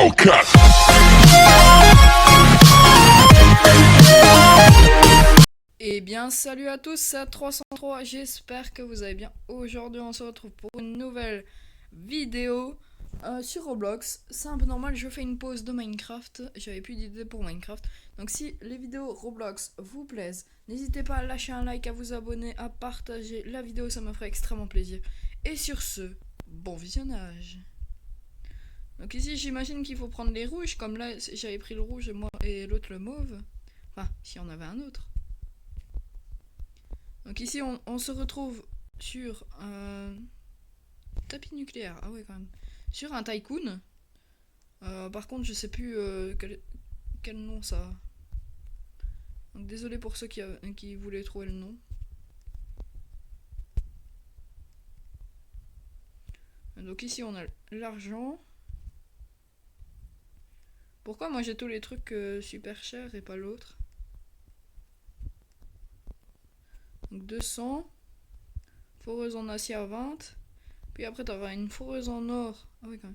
Hellcat. Eh bien, salut à tous, c'est 303, j'espère que vous allez bien. Aujourd'hui, on se retrouve pour une nouvelle vidéo sur Roblox. C'est un peu normal, je fais une pause de Minecraft, j'avais plus d'idées pour Minecraft. Donc si les vidéos Roblox vous plaisent, n'hésitez pas à lâcher un like, à vous abonner, à partager la vidéo, ça me ferait extrêmement plaisir. Et sur ce, bon visionnage. Donc ici, j'imagine qu'il faut prendre les rouges, comme là, j'avais pris le rouge et l'autre le mauve. Enfin, si on avait un autre. Donc ici on se retrouve sur un tapis nucléaire, ah ouais quand même, sur un tycoon. Par contre je sais plus quel nom ça a. Donc désolé pour ceux qui voulaient trouver le nom. Donc ici on a l'argent. Pourquoi moi j'ai tous les trucs super chers et pas l'autre? Donc 200. Foreuse en acier à 20. Puis après t'auras une foreuse en or. Ah oui quand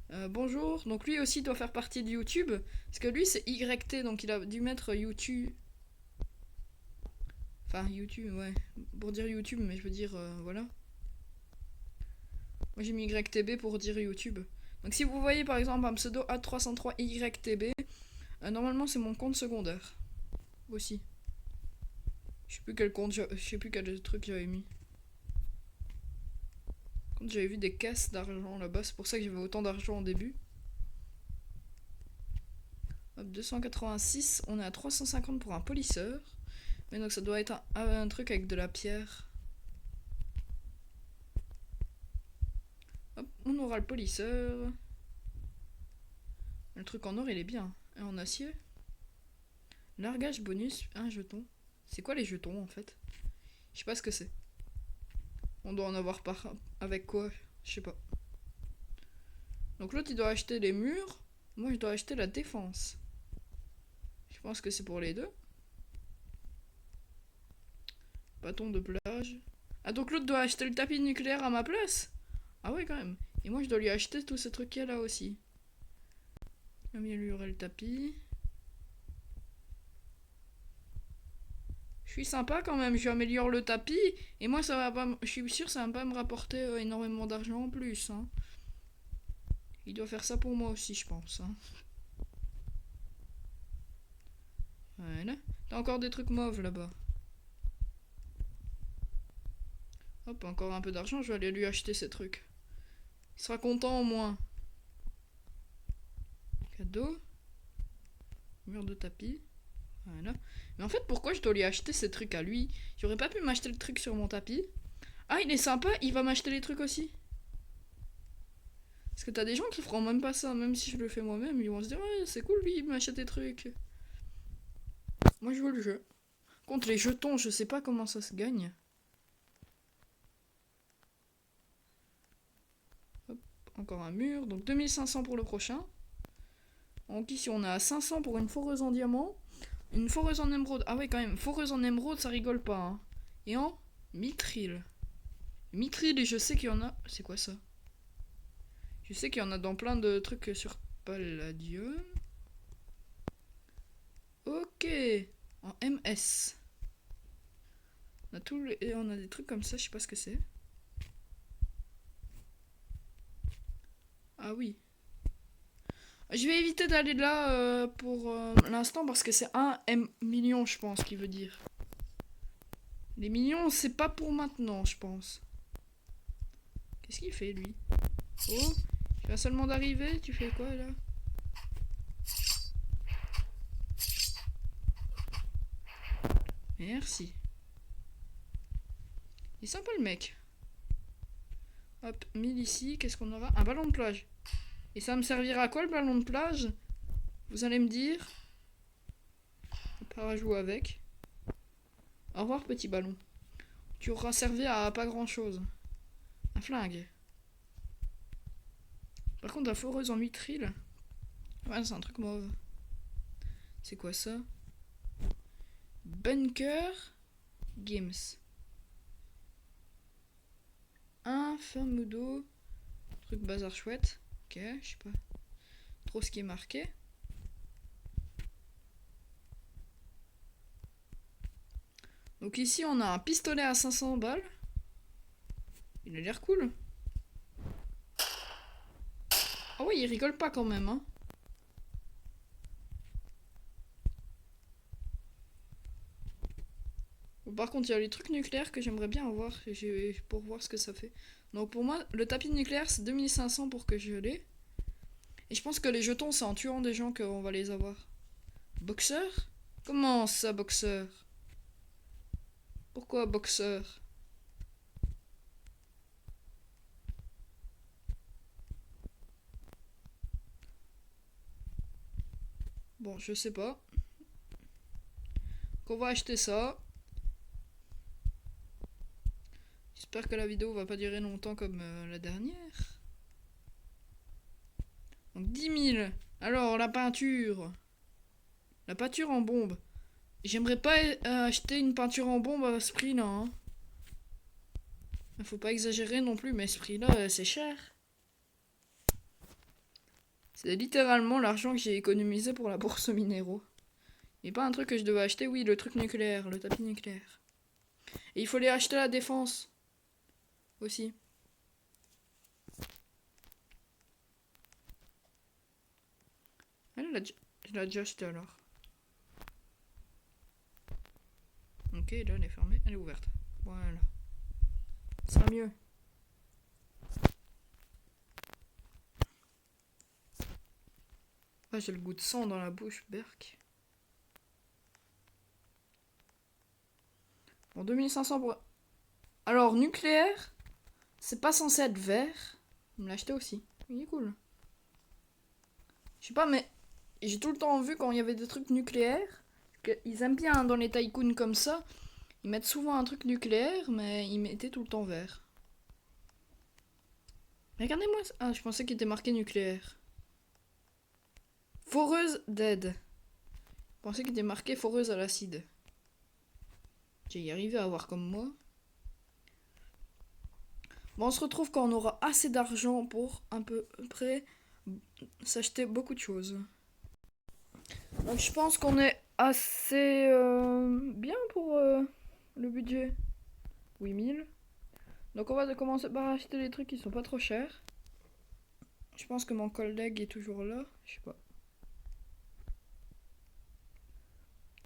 même. Bonjour, donc lui aussi doit faire partie de YouTube, parce que lui c'est YT, donc il a dû mettre YouTube. Enfin YouTube, ouais, pour dire YouTube, mais je veux dire, voilà. Moi j'ai mis YTB pour dire YouTube. Donc si vous voyez par exemple un pseudo A303YTB, normalement c'est mon compte secondaire. Aussi. Je sais plus quel compte, je sais plus quel truc j'avais mis. Quand j'avais vu des caisses d'argent là-bas, c'est pour ça que j'avais autant d'argent au début. Hop, 286, on est à 350 pour un polisseur. Mais donc ça doit être un truc avec de la pierre. Hop, on aura le polisseur. Le truc en or il est bien. Et en acier. Largage bonus, un jeton. C'est quoi les jetons en fait? Je sais pas ce que c'est. On doit en avoir par... avec quoi? Je sais pas. Donc l'autre il doit acheter les murs. Moi je dois acheter la défense. Je pense que c'est pour les deux. Bâton de plage. Ah donc l'autre doit acheter le tapis nucléaire à ma place? Ah ouais quand même. Et moi je dois lui acheter tous ces trucs qu'il y a là aussi. Améliorer le tapis. Je suis sympa quand même, j'améliore le tapis. Et moi ça va pas. Je suis sûr que ça va pas me rapporter énormément d'argent en plus. Hein. Il doit faire ça pour moi aussi, je pense. Hein. Voilà. T'as encore des trucs mauves là-bas. Hop, encore un peu d'argent, je vais aller lui acheter ces trucs. Il sera content au moins. Cadeau. Mur de tapis. Voilà. Mais en fait, pourquoi je dois lui acheter ces trucs à lui? J'aurais pas pu m'acheter le truc sur mon tapis. Ah, il est sympa, il va m'acheter les trucs aussi. Parce que t'as des gens qui feront même pas ça, même si je le fais moi-même, ils vont se dire ouais, c'est cool, lui, il m'achète des trucs. Moi, je veux le jeu. Contre les jetons, je sais pas comment ça se gagne. Hop, encore un mur, donc 2500 pour le prochain. Donc ici, on est à 500 pour une foreuse en diamant. Une foreuse en émeraude. Ah ouais, quand même, foreuse en émeraude, ça rigole pas. Hein. Et en mithril. Mithril, et je sais qu'il y en a... C'est quoi ça? Je sais qu'il y en a dans plein de trucs sur Palladium. Ok. En MS. On a des trucs comme ça, je sais pas ce que c'est. Ah oui. Je vais éviter d'aller là pour l'instant parce que c'est un million, je pense, qui veut dire. Les millions, c'est pas pour maintenant, je pense. Qu'est-ce qu'il fait, lui? Oh, tu viens seulement d'arriver? Tu fais quoi, là? Merci. Il est sympa, le mec. Hop, 1000 ici. Qu'est-ce qu'on aura? Un ballon de plage. Et ça me servira à quoi, le ballon de plage? Vous allez me dire. Pas à jouer avec. Au revoir, petit ballon. Tu auras servi à pas grand-chose. Un flingue. Par contre, la foreuse en mithril. Ouais, c'est un truc mauve. C'est quoi ça? Bunker Games. Un Famudo. Truc bazar chouette. Ok, je sais pas trop ce qui est marqué. Donc ici on a un pistolet à 500 balles. Il a l'air cool. Ah oui, il rigole pas quand même, hein. Par contre, il y a les trucs nucléaires que j'aimerais bien avoir pour voir ce que ça fait. Donc pour moi, le tapis nucléaire, c'est 2500 pour que je l'ai. Et je pense que les jetons, c'est en tuant des gens qu'on va les avoir. Boxeur? Comment ça, boxeur? Pourquoi boxeur? Bon, je sais pas. Qu'on va acheter ça. J'espère que la vidéo va pas durer longtemps comme la dernière. Donc 10 000. Alors, la peinture. La peinture en bombe. J'aimerais pas acheter une peinture en bombe à ce prix-là. Hein. Faut pas exagérer non plus, mais ce prix-là, c'est cher. C'est littéralement l'argent que j'ai économisé pour la bourse aux minéraux. Et pas un truc que je devais acheter, oui, le truc nucléaire, le tapis nucléaire. Et il fallait acheter la défense. Aussi. Elle l'a déjà acheté alors. Ok, là elle est fermée, elle est ouverte. Voilà. Ça sera mieux. Ah, j'ai le goût de sang dans la bouche, berk. Bon, 2500 pour... Alors, nucléaire, c'est pas censé être vert. On me l'a acheté aussi. Il est cool. Je sais pas, mais j'ai tout le temps vu quand il y avait des trucs nucléaires, qu'ils aiment bien hein, dans les tycoons comme ça. Ils mettent souvent un truc nucléaire, mais ils mettaient tout le temps vert. Regardez-moi ça. Ah, je pensais qu'il était marqué nucléaire. Foreuse dead. Je pensais qu'il était marqué foreuse à l'acide. J'ai y arrivé à avoir comme moi. Bon, on se retrouve quand on aura assez d'argent pour à peu près s'acheter beaucoup de choses. Donc je pense qu'on est assez bien pour le budget. 8000. Donc on va commencer par acheter les trucs qui sont pas trop chers. Je pense que mon collègue est toujours là. Je sais pas.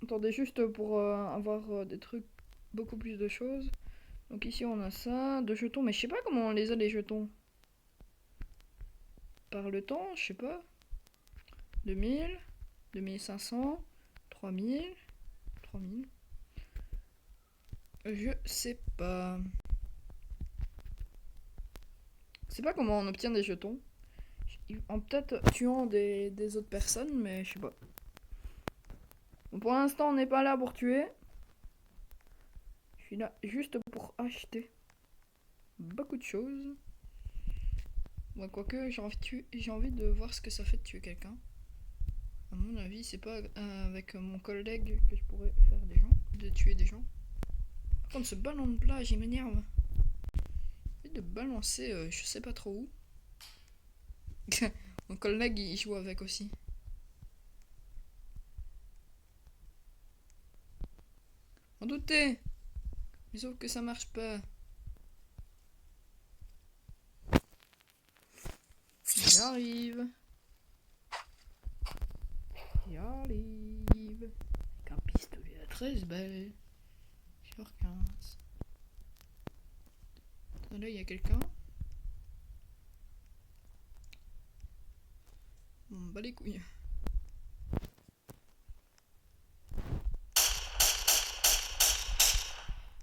Attendez juste pour avoir des trucs, beaucoup plus de choses. Donc ici on a ça, de jetons, mais je sais pas comment on les a les jetons. Par le temps, je sais pas. 2000, 2500, 3000, 3000. Je sais pas. Je sais pas comment on obtient des jetons. En peut-être tuant des autres personnes, mais je sais pas. Bon, pour l'instant, on n'est pas là pour tuer. Je suis là juste pour acheter beaucoup de choses. Bon, quoique, j'ai envie de voir ce que ça fait de tuer quelqu'un. À mon avis, c'est pas avec mon collègue que je pourrais faire de tuer des gens. Par contre, ce ballon de plage, il m'énerve. De balancer, je sais pas trop où. Mon collègue, il joue avec aussi. En doutais. Mais sauf que ça marche pas. J'arrive. J'arrive. Avec un pistolet à 13 balles. Sur 15. Là, il y a quelqu'un. On me bat les couilles.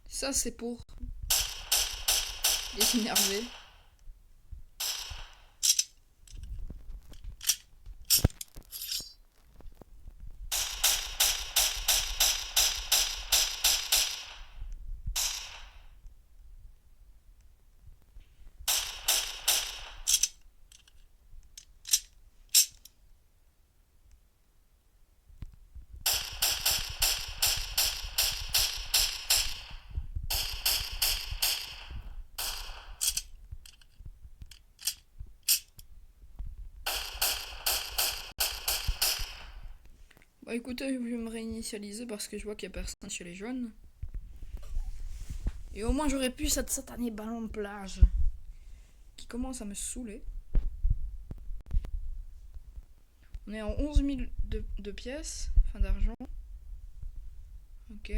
Ça, c'est pour les énerver. Bah écoutez, je vais me réinitialiser parce que je vois qu'il n'y a personne chez les jeunes. Et au moins j'aurais pu cette satané ballon de plage qui commence à me saouler. On est en 11 000 de pièces, enfin d'argent. Ok.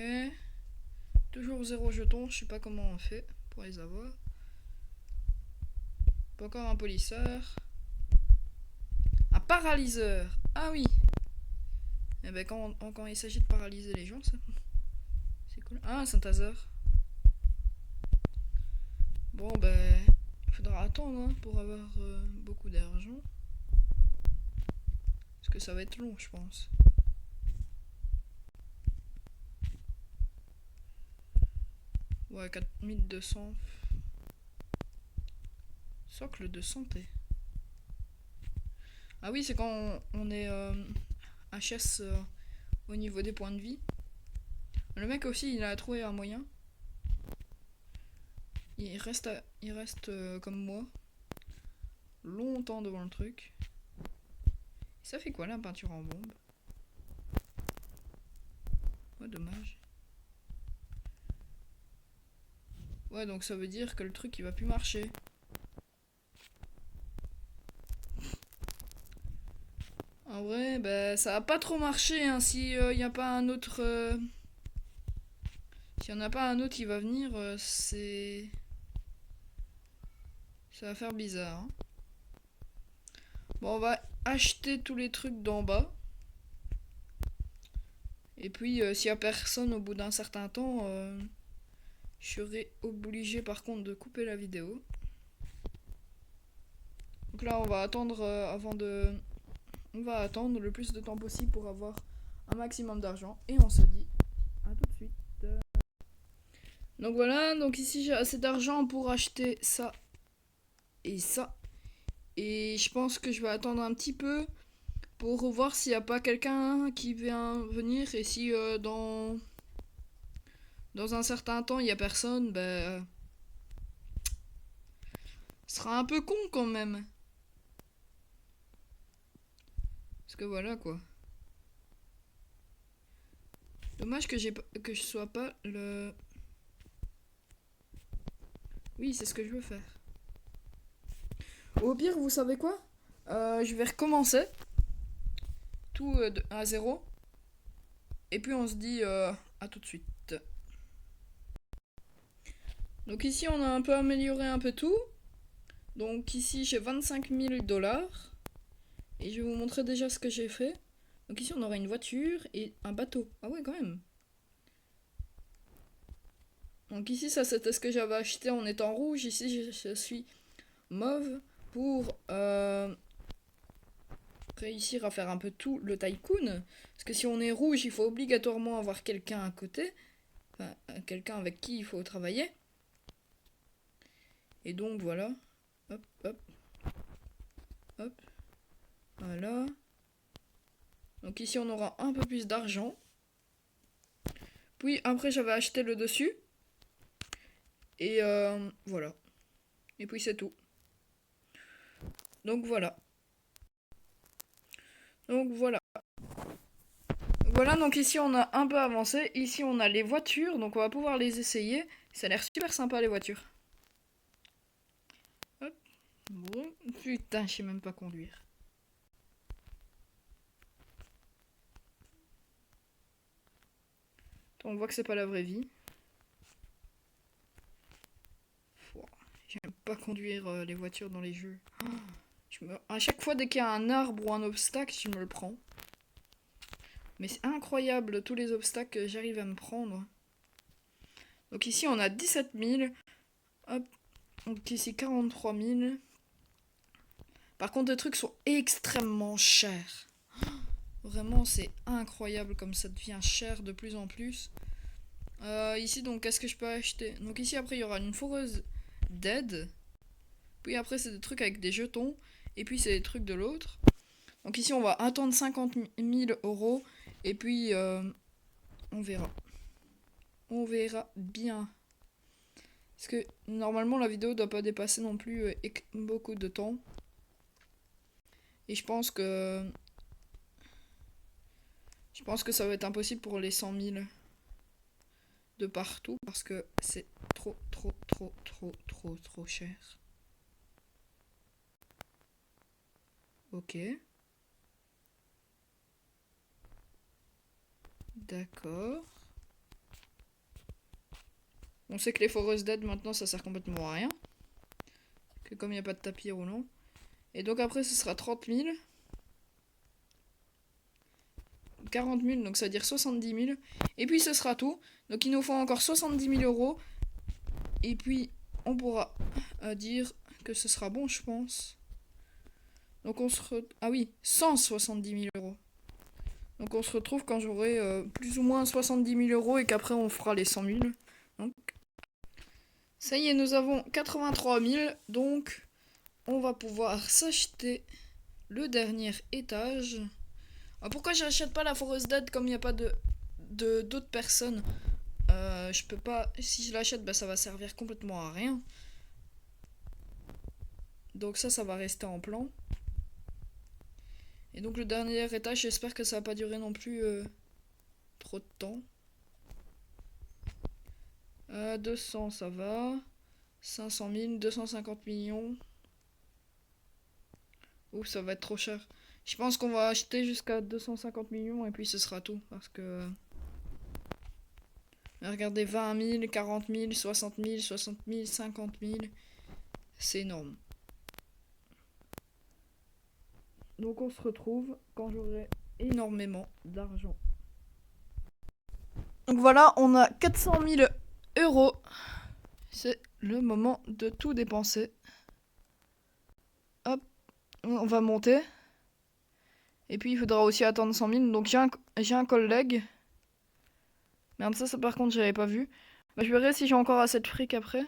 Toujours 0 jetons, je sais pas comment on fait pour les avoir. Pas encore un polisseur. Un paralyseur. Ah oui. Et ben quand il s'agit de paralyser les gens, ça c'est cool. Ah, un synthaseur. Bon ben, il faudra attendre hein, pour avoir beaucoup d'argent. Parce que ça va être long, je pense. Ouais, 4200. Socle de santé. Ah oui, c'est quand on est HS au niveau des points de vie. Le mec aussi, il a trouvé un moyen. Il reste comme moi. Longtemps devant le truc. Ça fait quoi la peinture en bombe? Ouais, dommage. Ouais, donc ça veut dire que le truc il va plus marcher. En vrai, bah ça va pas trop marcher hein, si y a pas un autre. S'il y en a pas un autre qui va venir, c'est. Ça va faire bizarre. Hein. Bon, on va acheter tous les trucs d'en bas. Et puis, s'il y a personne au bout d'un certain temps, je serai obligé par contre de couper la vidéo. Donc là, on va attendre On va attendre le plus de temps possible pour avoir un maximum d'argent. Et on se dit à tout de suite. Donc voilà, donc ici j'ai assez d'argent pour acheter ça et ça. Et je pense que je vais attendre un petit peu pour voir s'il n'y a pas quelqu'un qui vient venir. Et si dans un certain temps il n'y a personne, ben... ce sera un peu con quand même. Parce que voilà quoi. Dommage que je sois pas le... Oui, c'est ce que je veux faire. Au pire, vous savez quoi? Je vais recommencer. Tout à zéro. Et puis on se dit à tout de suite. Donc ici on a un peu amélioré un peu tout. Donc ici j'ai 25 000 dollars. Et je vais vous montrer déjà ce que j'ai fait. Donc ici on aura une voiture et un bateau. Ah ouais quand même. Donc ici ça c'était ce que j'avais acheté en étant rouge. Ici je suis mauve pour réussir à faire un peu tout le tycoon. Parce que si on est rouge il faut obligatoirement avoir quelqu'un à côté. Enfin quelqu'un avec qui il faut travailler. Et donc voilà. Hop hop. Hop. Voilà. Donc ici on aura un peu plus d'argent. Puis après j'avais acheté le dessus. Et voilà. Et puis c'est tout. Donc voilà. Donc voilà. Voilà, donc ici on a un peu avancé. Ici on a les voitures, donc on va pouvoir les essayer. Ça a l'air super sympa les voitures. Hop. Bon. Putain, je sais même pas conduire. On voit que c'est pas la vraie vie. J'aime pas conduire les voitures dans les jeux. À chaque fois dès qu'il y a un arbre ou un obstacle, je me le prends. Mais c'est incroyable tous les obstacles que j'arrive à me prendre. Donc ici on a 17 000. Hop. Donc ici 43 000. Par contre les trucs sont extrêmement chers. Vraiment c'est incroyable comme ça devient cher de plus en plus. Ici donc qu'est-ce que je peux acheter? Donc ici après il y aura une foreuse d'aide. Puis après c'est des trucs avec des jetons. Et puis c'est des trucs de l'autre. Donc ici on va attendre 50 000 euros. Et puis on verra. On verra bien. Parce que normalement la vidéo doit pas dépasser non plus beaucoup de temps. Et je pense que Je pense que ça va être impossible pour les 100 000 de partout parce que c'est trop cher. Ok. D'accord. On sait que les Forest Dead maintenant ça sert complètement à rien. Que comme il n'y a pas de tapis roulant. Et donc après ce sera 30 000. 40 000, donc ça veut dire 70 000. Et puis ce sera tout. Donc il nous faut encore 70 000 euros. Et puis on pourra dire que ce sera bon, je pense. Donc on se Ah oui, 170 000 euros. Donc on se retrouve quand j'aurai plus ou moins 70 000 euros et qu'après on fera les 100 000. Donc ça y est, nous avons 83 000. Donc on va pouvoir s'acheter le dernier étage. Pourquoi j'achète pas la Forest Dead comme il n'y a pas d'autres personnes? Je peux pas. Si je l'achète, bah, ça va servir complètement à rien. Donc ça va rester en plan. Et donc le dernier étage, j'espère que ça va pas durer non plus trop de temps. 200, ça va. 500 000, 250 millions. Ouf, ça va être trop cher. Je pense qu'on va acheter jusqu'à 250 millions et puis ce sera tout. Parce que... Regardez, 20 000, 40 000, 60 000, 60 000, 50 000. C'est énorme. Donc on se retrouve quand j'aurai énormément d'argent. Donc voilà, on a 400 000 euros. C'est le moment de tout dépenser. Hop, on va monter. Et puis il faudra aussi attendre 100 000. Donc j'ai un collègue. Merde, ça par contre j'avais pas vu. Bah, je verrai si j'ai encore assez de fric après.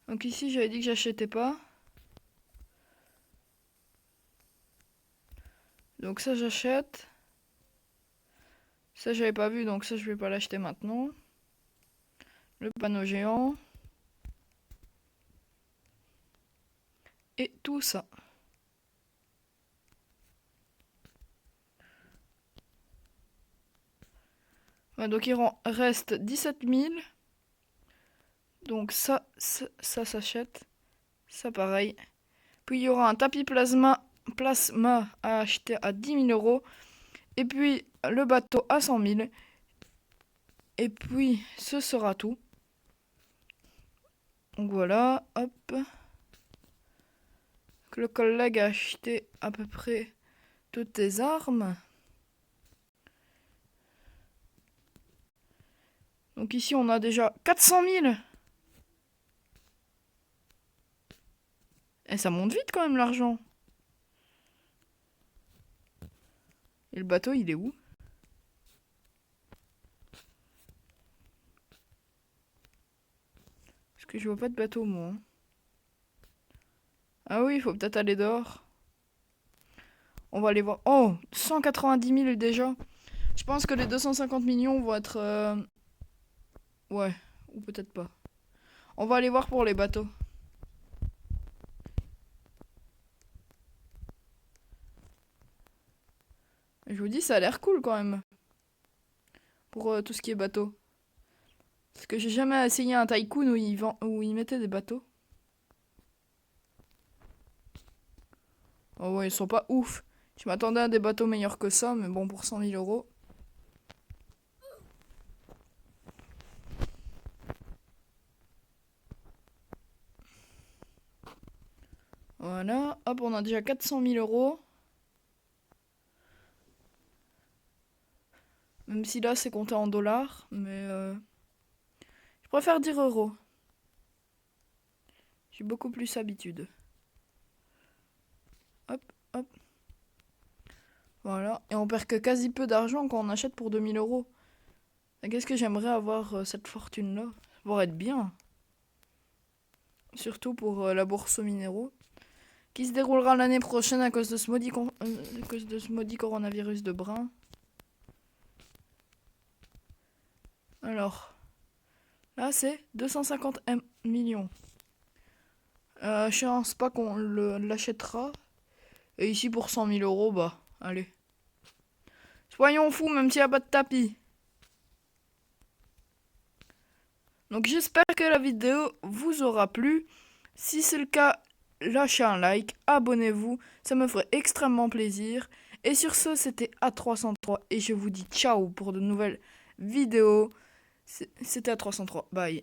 Donc ici j'avais dit que j'achetais pas. Donc ça j'achète. Ça j'avais pas vu, donc ça je vais pas l'acheter maintenant. Le panneau géant. Et tout ça. Ouais, donc il reste 17 000. Donc ça s'achète. Ça pareil. Puis il y aura un tapis plasma à acheter à 10 000 euros. Et puis le bateau à 100 000. Et puis ce sera tout. Donc voilà, hop. Que le collègue a acheté à peu près toutes tes armes. Donc ici on a déjà 400 000. Et ça monte vite quand même l'argent. Et le bateau il est où? Parce que je vois pas de bateau moi. Ah oui, il faut peut-être aller dehors. On va aller voir. Oh, 190 000 déjà. Je pense que les 250 millions vont être... Ouais, ou peut-être pas. On va aller voir pour les bateaux. Je vous dis, ça a l'air cool quand même. Pour tout ce qui est bateau. Parce que j'ai jamais essayé un tycoon où ils mettaient des bateaux. Oh ouais, ils sont pas ouf. Je m'attendais à des bateaux meilleurs que ça, mais bon, pour 100 000 euros. Voilà, hop, on a déjà 400 000 euros. Même si là, c'est compté en dollars, mais je préfère dire euros. J'ai beaucoup plus habitude. Hop, hop. Voilà, et on perd que quasi peu d'argent quand on achète pour 2000 euros. Qu'est-ce que j'aimerais avoir cette fortune-là? Ça pourrait être bien. Surtout pour la bourse aux minéraux. Qui se déroulera l'année prochaine à cause de ce maudit coronavirus de brin. Alors, là c'est 250 millions. Je pense pas qu'on l'achètera. Et ici pour 100 000 euros, bah, allez. Soyons fous même s'il n'y a pas de tapis. Donc j'espère que la vidéo vous aura plu. Si c'est le cas, lâchez un like, abonnez-vous, ça me ferait extrêmement plaisir. Et sur ce, c'était A303 et je vous dis ciao pour de nouvelles vidéos. C'était A303, bye.